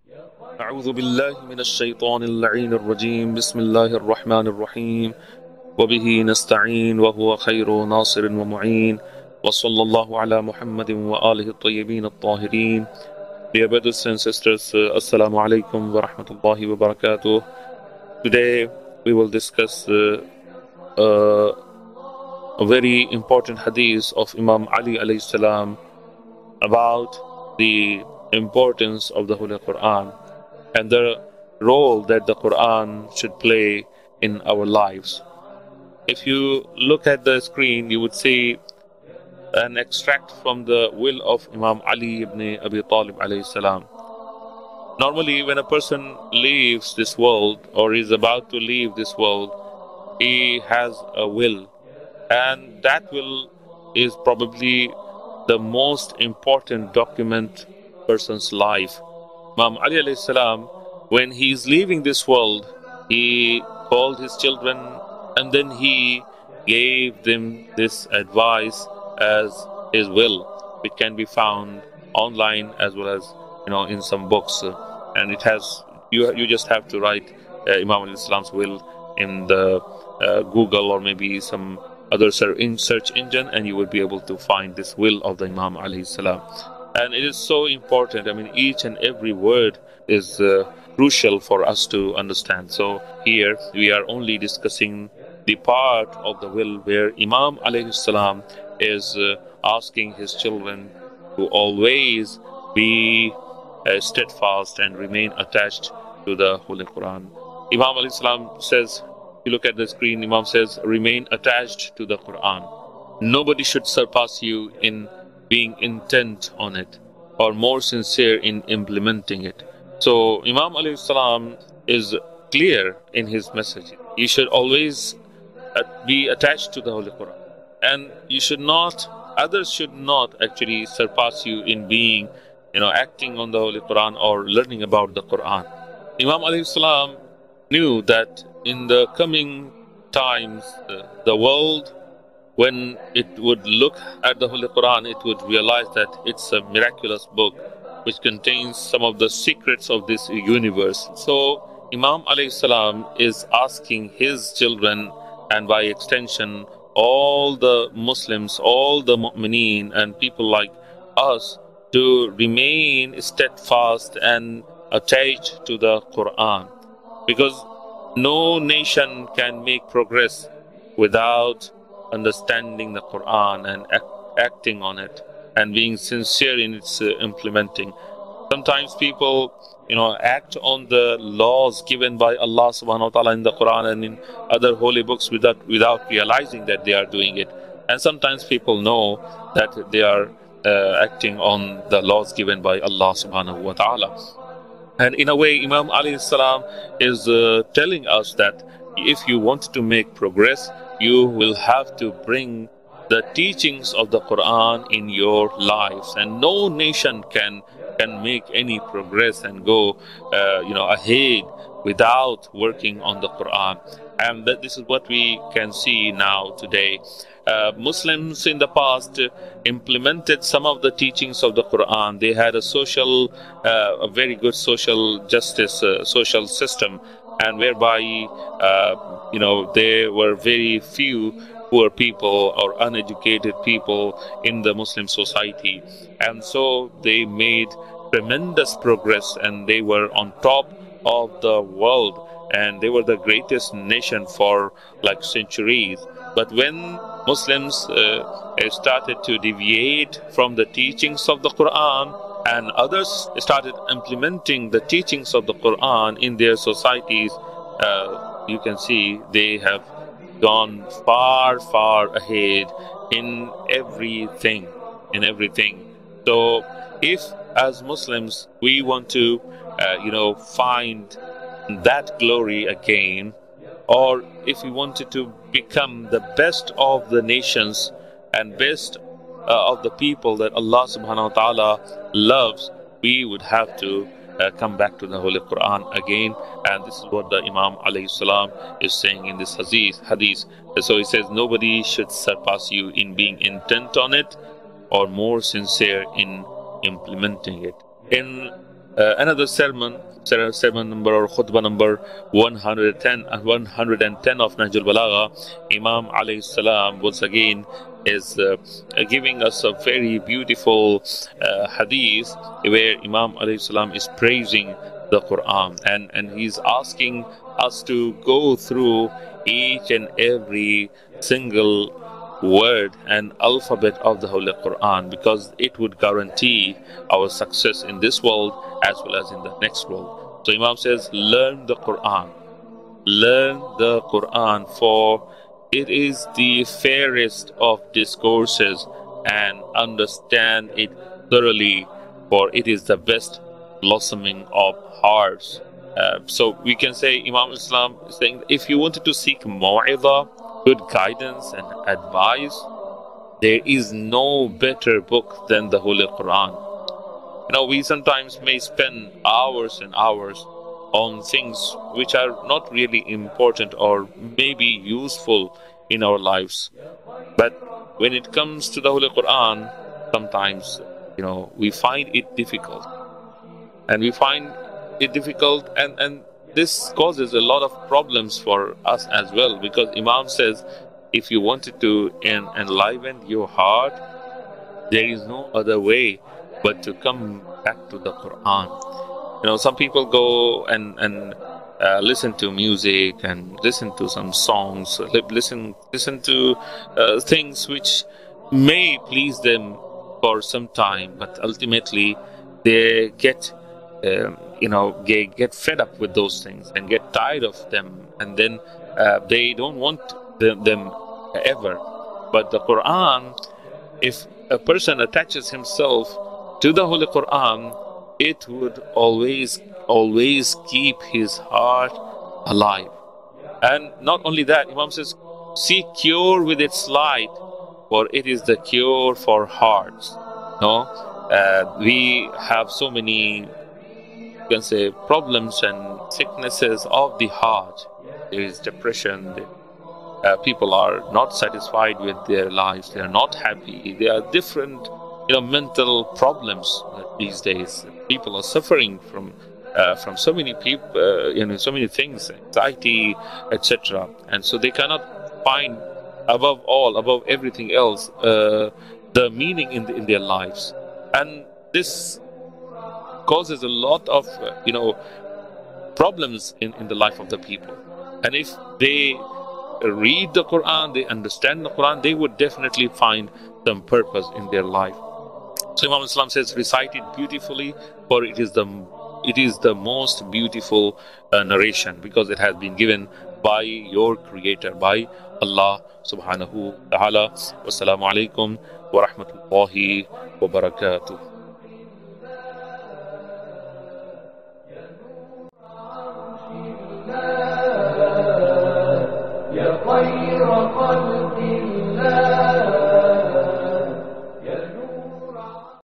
أعوذ بالله من الشيطان اللعين الرجيم بسم الله الرحمن الرحيم وبه نستعين وهو خير ناصر ومعين وصلى الله على محمد وآله الطيبين الطاهرين. Dear brothers and sisters, Assalamu Alaikum wa rahmatullahi wa barakatuh. Today we will discuss a very important hadith of Imam Ali alayhi salam about the importance of the Holy Quran and the role that the Quran should play in our lives. If you look at the screen, you would see an extract from the will of Imam Ali ibn Abi Talib alayhi salam. Normally, when a person leaves this world or is about to leave this world, he has a will, and that will is probably the most important document person's life. Imam Ali alayhi salam, when he is leaving this world, he called his children and then he gave them this advice as his will, which can be found online as well as in some books, and it has you just have to write Imam alayhi salam's will in the Google or maybe some other search engine, and you will be able to find this will of the Imam alayhi salam. And it is so important. I mean, each and every word is crucial for us to understand. So here we are only discussing the part of the will where Imam alayhi salam is asking his children to always be steadfast and remain attached to the Holy Quran. Imam alayhi salam says, if you look at the screen, Imam says, remain attached to the Quran. Nobody should surpass you in being intent on it or more sincere in implementing it. So Imam alayhi salam is clear in his message. You should always be attached to the Holy Quran, and you should not, others should not actually surpass you in being, acting on the Holy Quran or learning about the Quran. Imam alayhi salam knew that in the coming times, the world, when it would look at the Holy Quran, it would realize that it's a miraculous book which contains some of the secrets of this universe. So Imam alayhi salam is asking his children, and by extension all the Muslims, all the mu'mineen and people like us, to remain steadfast and attached to the Quran, because no nation can make progress without understanding the Quran and acting on it and being sincere in its implementing. Sometimes people act on the laws given by Allah subhanahu wa ta'ala in the Quran and in other holy books without realizing that they are doing it. And sometimes people know that they are acting on the laws given by Allah subhanahu wa ta'ala. And in a way, Imam alayhi salam is telling us that if you want to make progress, you will have to bring the teachings of the Quran in your lives, and no nation can make any progress and go ahead without working on the Quran. And this is what we can see now today. Muslims in the past implemented some of the teachings of the Quran. They had a very good social justice, social system, and whereby there were very few poor people or uneducated people in the Muslim society, and so they made tremendous progress, and they were on top of the world, and they were the greatest nation for like centuries. But when Muslims started to deviate from the teachings of the Quran, and others started implementing the teachings of the Quran in their societies, you can see they have gone far, far ahead in everything. So if as Muslims we want to find that glory again, or if we wanted to become the best of the nations and best of the people that Allah subhanahu wa ta'ala loves, we would have to come back to the Holy Quran again. And this is what the Imam alayhi salam is saying in this hadith. So he says, nobody should surpass you in being intent on it or more sincere in implementing it. In Another sermon number or khutbah number 110 and 110 of Nahjul Balagha, Imam alayhi salam once again is giving us a very beautiful hadith where Imam alayhi salam is praising the Quran, and he's asking us to go through each and every single word and alphabet of the Holy Quran, because it would guarantee our success in this world as well as in the next world. So Imam says, learn the Quran. Learn the Quran, for it is the fairest of discourses, and understand it thoroughly, for it is the best blossoming of hearts. So we can say Imam Islam is saying, if you wanted to seek mu'idha, good guidance and advice, there is no better book than the Holy Quran. You know, we sometimes may spend hours and hours on things which are not really important or maybe useful in our lives. But when it comes to the Holy Quran, sometimes, you know, we find it difficult. And this causes a lot of problems for us as well, because Imam says, if you wanted to enliven your heart, there is no other way but to come back to the Quran. You know, some people go and listen to music and listen to some songs, listen to things which may please them for some time, but ultimately they get they get fed up with those things and get tired of them, and then they don't want them ever. But the Quran, if a person attaches himself to the Holy Quran, it would always keep his heart alive. And not only that, Imam says, seek cure with its light, for it is the cure for hearts. We have so many, you can say, problems and sicknesses of the heart. There is depression. People are not satisfied with their lives. They are not happy. There are different, mental problems these days. People are suffering from so many people, so many things, anxiety, etc. And so they cannot find, above everything else, the meaning in their lives. And this causes a lot of problems in the life of the people. And if they read the Quran, they understand the Quran, they would definitely find some purpose in their life. So Imam Islam says, recite it beautifully, for it is the most beautiful narration, because it has been given by your Creator, by Allah subhanahu wa ta'ala. Wassalamu alaikum wa rahmatullahi wa barakatuh. خير قلب